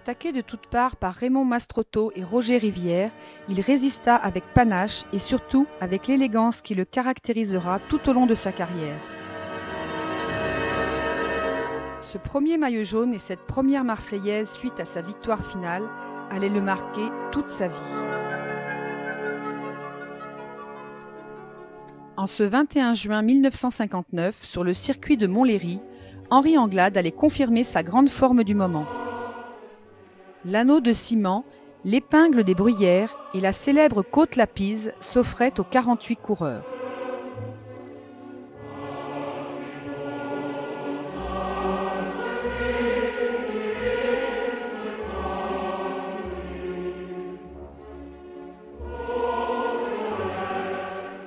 Attaqué de toutes parts par Raymond Mastrotto et Roger Rivière, il résista avec panache et surtout avec l'élégance qui le caractérisera tout au long de sa carrière. Ce premier maillot jaune et cette première Marseillaise suite à sa victoire finale allaient le marquer toute sa vie. En ce 21 juin 1959, sur le circuit de Montlhéry, Henri Anglade allait confirmer sa grande forme du moment. L'anneau de ciment, l'épingle des Bruyères et la célèbre côte Lapise s'offraient aux 48 coureurs.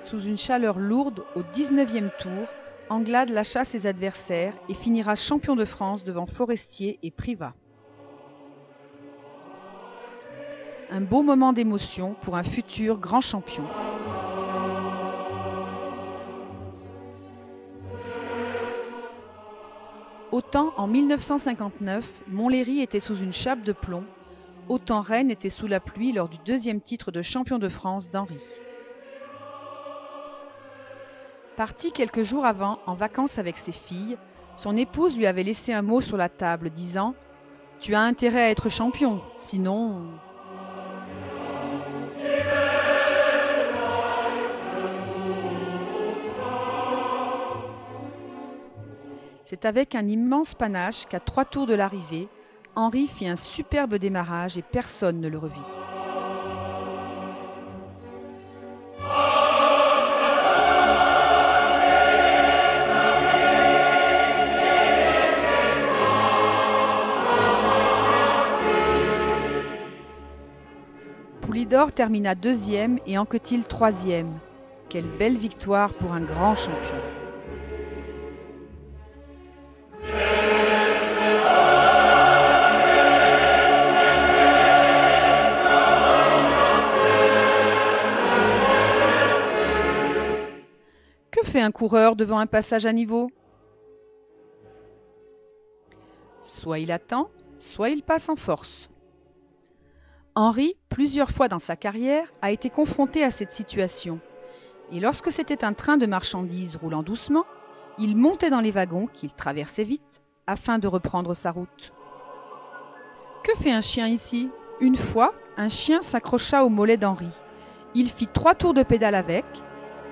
Sous une chaleur lourde, au 19e tour, Anglade lâcha ses adversaires et finira champion de France devant Forestier et Privas. Un beau moment d'émotion pour un futur grand champion. Autant en 1959, Montlhéry était sous une chape de plomb, autant Rennes était sous la pluie lors du deuxième titre de champion de France d'Henri. Parti quelques jours avant en vacances avec ses filles, son épouse lui avait laissé un mot sur la table disant « Tu as intérêt à être champion, sinon… » C'est avec un immense panache qu'à 3 tours de l'arrivée, Henri fit un superbe démarrage et personne ne le revit. Poulidor termina 2e et Anquetil 3e. Quelle belle victoire pour un grand champion. Que fait un coureur devant un passage à niveau? Soit il attend, soit il passe en force. Henri, plusieurs fois dans sa carrière, a été confronté à cette situation. Et lorsque c'était un train de marchandises roulant doucement, il montait dans les wagons qu'il traversait vite afin de reprendre sa route. Que fait un chien ici? Une fois, un chien s'accrocha au mollet d'Henri. Il fit 3 tours de pédale avec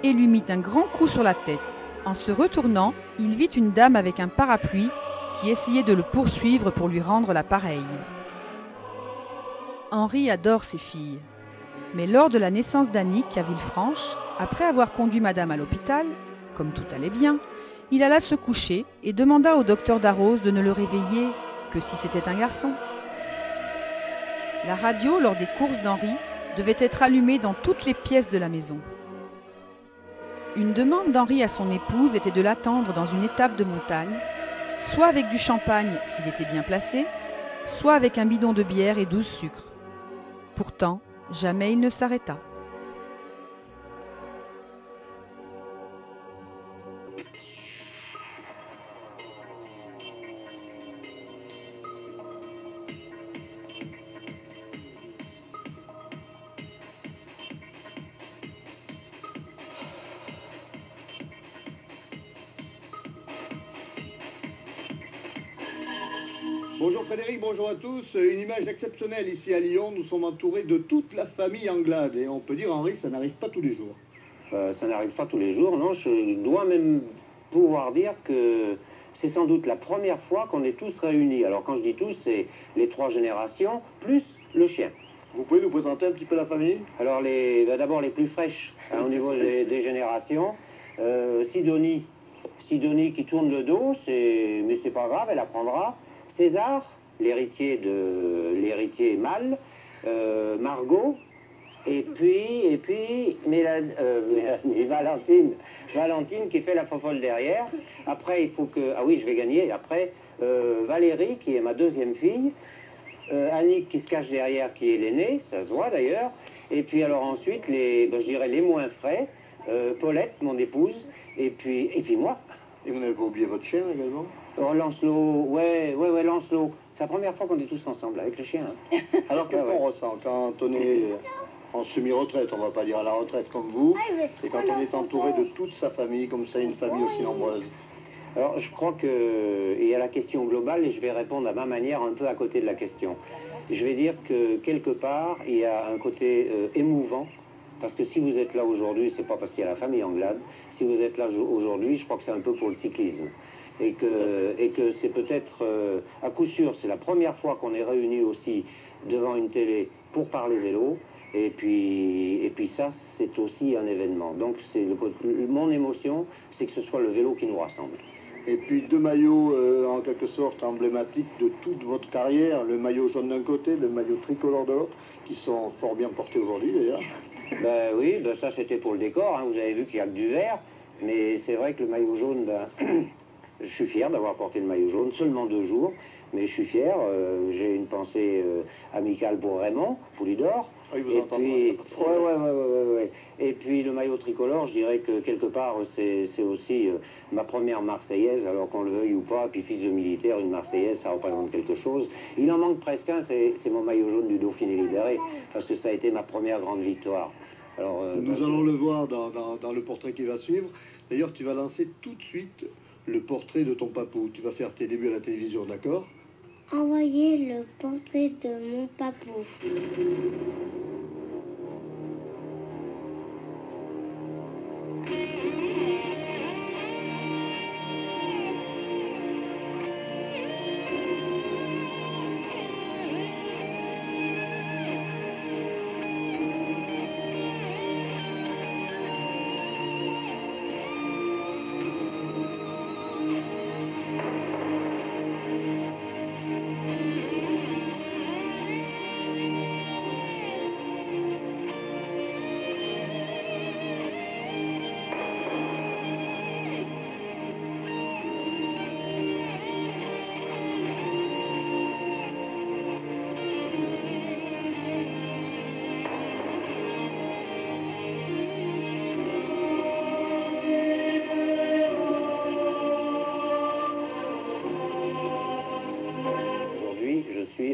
et lui mit un grand coup sur la tête. En se retournant, il vit une dame avec un parapluie qui essayait de le poursuivre pour lui rendre la pareille. Henri adore ses filles. Mais lors de la naissance d'Annick à Villefranche, après avoir conduit madame à l'hôpital, comme tout allait bien, il alla se coucher et demanda au docteur Darroze de ne le réveiller que si c'était un garçon. La radio, lors des courses d'Henri, devait être allumée dans toutes les pièces de la maison. Une demande d'Henri à son épouse était de l'attendre dans une étape de montagne, soit avec du champagne s'il était bien placé, soit avec un bidon de bière et 12 sucres. Pourtant, jamais il ne s'arrêta. Bonjour Frédéric, bonjour à tous. Une image exceptionnelle ici à Lyon. Nous sommes entourés de toute la famille Anglade. Et on peut dire, Henri, ça n'arrive pas tous les jours. Ça n'arrive pas tous les jours, non. Je dois même pouvoir dire que c'est sans doute la première fois qu'on est tous réunis. Alors quand je dis tous, c'est les 3 générations, plus le chien. Vous pouvez nous présenter un petit peu la famille? Alors d'abord les plus fraîches, hein, au niveau des générations. Sidonie qui tourne le dos, mais c'est pas grave, elle apprendra. César, l'héritier mâle, Margot, et puis Mélanie, Valentine qui fait la fofolle derrière. Après, il faut que... Ah oui, je vais gagner. Après, Valérie, qui est ma 2e fille, Annick qui se cache derrière, qui est l'aînée, ça se voit d'ailleurs. Et puis alors ensuite, je dirais les moins frais, Paulette, mon épouse, et puis moi. Et vous n'avez pas oublié votre chien également? Oh, Lancelot, ouais, Lancelot. C'est la première fois qu'on est tous ensemble, avec le chien. Hein. Alors, qu'est-ce qu'on ressent quand on est en semi-retraite, on va pas dire à la retraite comme vous, et quand on est entouré de toute sa famille, comme ça, une famille aussi nombreuse? Alors, je crois qu'il y a la question globale, et je vais répondre à ma manière, un peu à côté de la question. Je vais dire que, quelque part, il y a un côté émouvant, parce que si vous êtes là aujourd'hui, c'est pas parce qu'il y a la famille Anglade. Si vous êtes là aujourd'hui, je crois que c'est un peu pour le cyclisme. Et que c'est peut-être, à coup sûr, c'est la première fois qu'on est réunis aussi devant une télé pour parler vélo. Et puis ça, c'est aussi un événement. Donc mon émotion, c'est que ce soit le vélo qui nous rassemble. Et puis deux maillots en quelque sorte emblématiques de toute votre carrière, le maillot jaune d'un côté, le maillot tricolore de l'autre, qui sont fort bien portés aujourd'hui d'ailleurs. Ben oui, ben ça c'était pour le décor, hein. Vous avez vu qu'il n'y a que du vert, mais c'est vrai que le maillot jaune, ben, je suis fier d'avoir porté le maillot jaune, seulement 2 jours, mais je suis fier, j'ai une pensée amicale pour Raymond Poulidor. Ah, il vous entend, ouais. Et puis le maillot tricolore, je dirais que quelque part c'est aussi ma première Marseillaise, alors qu'on le veuille ou pas, puis fils de militaire, une Marseillaise, ça représente quelque chose. Il en manque presque un, c'est mon maillot jaune du Dauphiné libéré, parce que ça a été ma première grande victoire. Alors, nous allons le voir dans le portrait qui va suivre. D'ailleurs, tu vas lancer tout de suite le portrait de ton papou. Tu vas faire tes débuts à la télévision, d'accord? Envoyez le portrait de mon papou.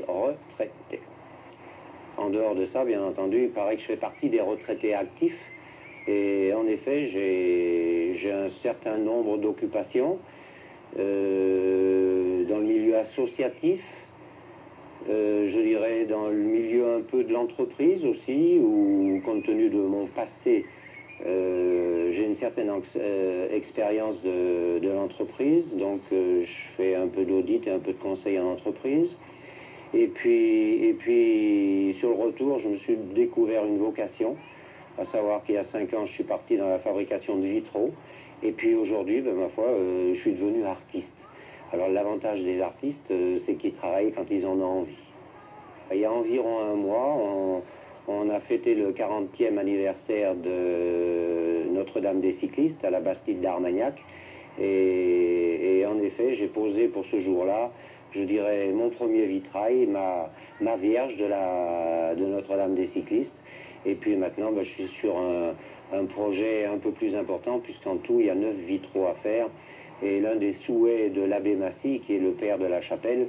retraité. En dehors de ça, bien entendu, il paraît que je fais partie des retraités actifs. Et en effet, j'ai un certain nombre d'occupations dans le milieu associatif, je dirais dans le milieu un peu de l'entreprise aussi, où compte tenu de mon passé, j'ai une certaine expérience de l'entreprise, donc je fais un peu d'audit et un peu de conseil en entreprise. Et puis sur le retour, je me suis découvert une vocation, à savoir qu'il y a 5 ans, je suis parti dans la fabrication de vitraux. Et puis aujourd'hui, ben, ma foi, je suis devenu artiste. Alors l'avantage des artistes, c'est qu'ils travaillent quand ils en ont envie. Il y a environ 1 mois, on a fêté le 40e anniversaire de Notre-Dame des cyclistes à la Bastide d'Armagnac. Et en effet, j'ai posé pour ce jour-là, je dirais, mon premier vitrail, ma Vierge de Notre-Dame des cyclistes. Et puis maintenant, ben, je suis sur un projet un peu plus important, puisqu'en tout, il y a 9 vitraux à faire. Et l'un des souhaits de l'abbé Massy, qui est le père de la chapelle,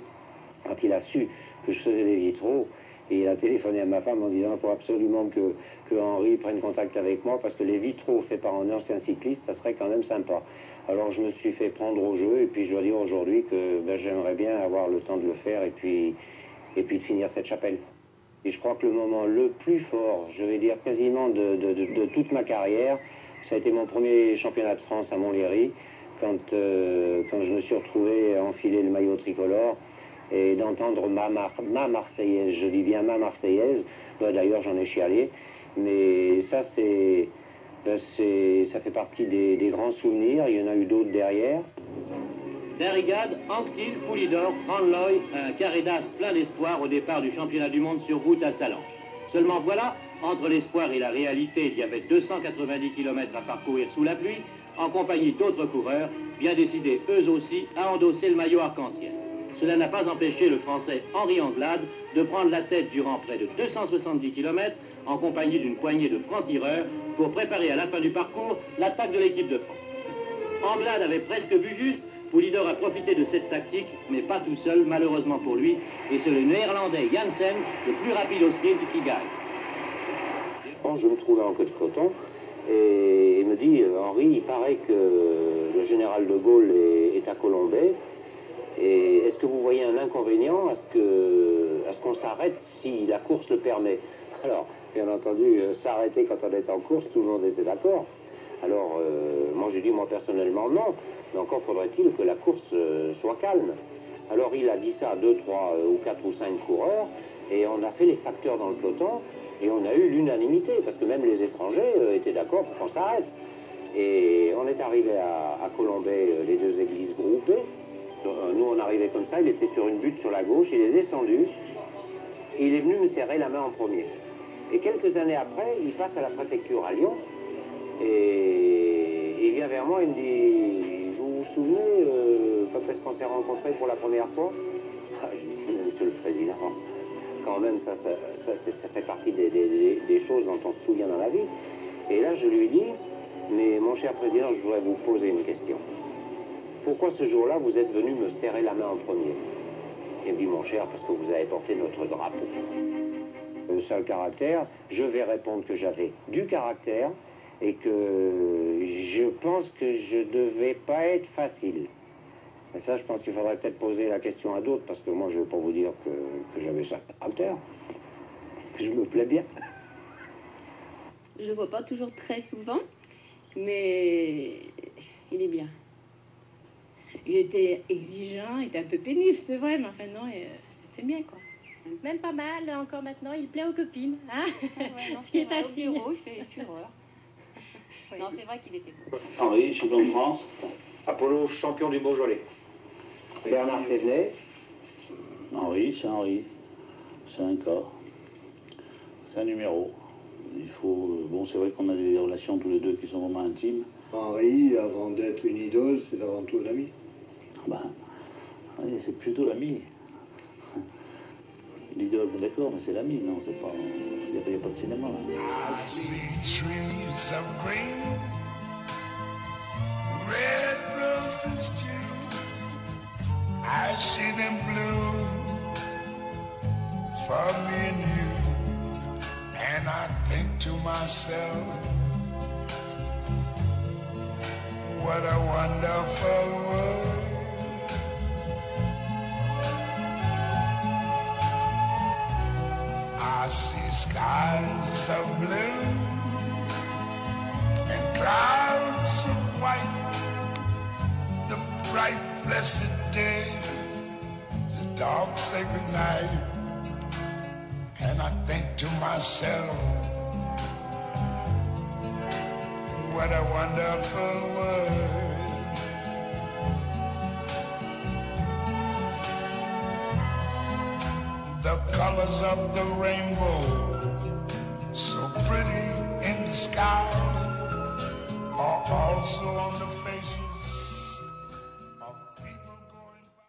quand il a su que je faisais des vitraux, et il a téléphoné à ma femme en disant qu'il faut absolument que Henri prenne contact avec moi, parce que les vitraux faits par un ancien cycliste, ça serait quand même sympa. Alors je me suis fait prendre au jeu, et puis je dois dire aujourd'hui que ben, j'aimerais bien avoir le temps de le faire, et puis de finir cette chapelle. Et je crois que le moment le plus fort, je vais dire quasiment de toute ma carrière, ça a été mon premier championnat de France à Montlhéry, quand je me suis retrouvé à enfiler le maillot tricolore et d'entendre ma Marseillaise, je dis bien ma Marseillaise, d'ailleurs j'en ai chialé, mais ça ça fait partie des grands souvenirs, il y en a eu d'autres derrière. Darrigade, Anctil, Poulidor, Franloy, un carré d'as plein d'espoir au départ du championnat du monde sur route à Salanches. Seulement voilà, entre l'espoir et la réalité, il y avait 290 km à parcourir sous la pluie, en compagnie d'autres coureurs, bien décidés eux aussi à endosser le maillot arc-en-ciel. Cela n'a pas empêché le Français Henri Anglade de prendre la tête durant près de 270 km en compagnie d'une poignée de francs-tireurs pour préparer à la fin du parcours l'attaque de l'équipe de France. Anglade avait presque vu juste Poulidor a profité de cette tactique, mais pas tout seul, malheureusement pour lui, et c'est le néerlandais Janssen, le plus rapide au sprint, qui gagne. Je me trouvais en queue de peloton, et il me dit, Henri, il paraît que le général de Gaulle est à Colombey, et est-ce que vous voyez un inconvénient à ce qu'on s'arrête si la course le permet? Alors, bien entendu, s'arrêter quand on est en course, tout le monde était d'accord. Alors, moi j'ai dit, moi personnellement, non. Mais encore faudrait-il que la course soit calme. Alors, il a dit ça à 2, 3 ou 4 ou 5 coureurs, et on a fait les facteurs dans le peloton, et on a eu l'unanimité, parce que même les étrangers étaient d'accord pour qu'on s'arrête. Et on est arrivé à Colombey, les deux églises groupées. Nous, on arrivait comme ça, il était sur une butte sur la gauche, il est descendu, et il est venu me serrer la main en premier. Et quelques années après, il passe à la préfecture à Lyon, et il vient vers moi, il me dit, vous vous souvenez, quand est-ce qu'on s'est rencontrés pour la première fois? Je lui dis, monsieur le président, quand même, ça fait partie des choses dont on se souvient dans la vie. Et là, je lui dis, mais mon cher président, je voudrais vous poser une question. Pourquoi ce jour-là, vous êtes venu me serrer la main en premier? Il me dit, mon cher, parce que vous avez porté notre drapeau. Seul caractère, je vais répondre que j'avais du caractère et que je pense que je devais pas être facile. Et ça, je pense qu'il faudrait peut-être poser la question à d'autres, parce que moi, je ne vais pas vous dire que j'avais ça caractère. Je me plais bien. Je ne le vois pas toujours très souvent, mais il est bien. Il était exigeant, il était un peu pénible, c'est vrai, mais enfin non, c'était bien, quoi. Même pas mal, encore maintenant, il plaît aux copines. Hein, ouais, non, ce qui est un au signe. bureau, il fait fureur. Oui. Non, c'est vrai qu'il était beau. Henri, champion de France. Apollo, champion du Beaujolais. Bernard Thévenet. Henri, c'est un cas, c'est un numéro. Il faut, bon, c'est vrai qu'on a des relations tous les deux qui sont vraiment intimes. Henri, avant d'être une idole, c'est avant tout l'ami. Ben, oui, c'est plutôt l'ami. L'idole, d'accord, mais c'est l'ami, non, c'est pas, il n'y a pas de cinéma. I see trees of green, red roses too. I see them bloom for me and you, and I think to myself, what a wonderful world. I see skies of blue and clouds of white, the bright blessed day, the dark sacred night, and I think to myself, what a wonderful world. The colors of the rainbow, so pretty in the sky, are also on the faces of people going by.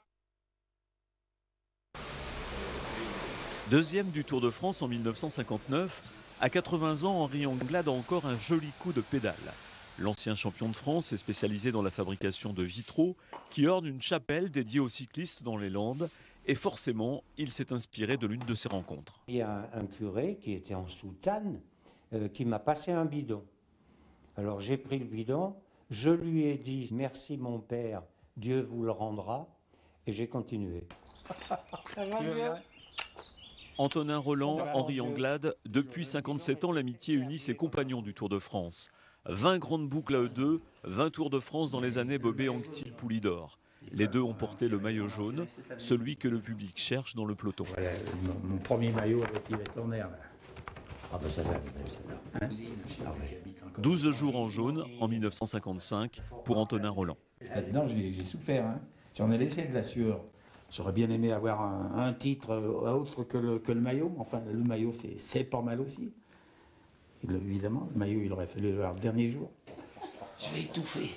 Deuxième du Tour de France en 1959, à 80 ans, Henri Anglade a encore un joli coup de pédale. L'ancien champion de France est spécialisé dans la fabrication de vitraux qui ornent une chapelle dédiée aux cyclistes dans les Landes. Et forcément, il s'est inspiré de l'une de ces rencontres. Il y a un curé qui était en soutane qui m'a passé un bidon. Alors j'ai pris le bidon, je lui ai dit « Merci mon père, Dieu vous le rendra » et j'ai continué. Antonin Roland, Henri Anglade, depuis 57 ans, l'amitié unit ses compagnons du Tour de France. 20 grandes boucles à eux deux, 20 Tours de France dans les années Bobet, Anquetil, Poulidor. Les deux ont porté le maillot jaune, celui que le public cherche dans le peloton. Voilà, mon premier maillot avec Yves Tourner. Ah ben celle-là, celle-là. 12 jours en jaune en 1955 pour Antonin Roland. Là-dedans, j'ai souffert. Hein. J'en ai laissé de la sueur. J'aurais bien aimé avoir un titre autre que le maillot. Enfin, le maillot, c'est pas mal aussi. Et évidemment, le maillot, il aurait fallu le voir le dernier jour. Je vais étouffer.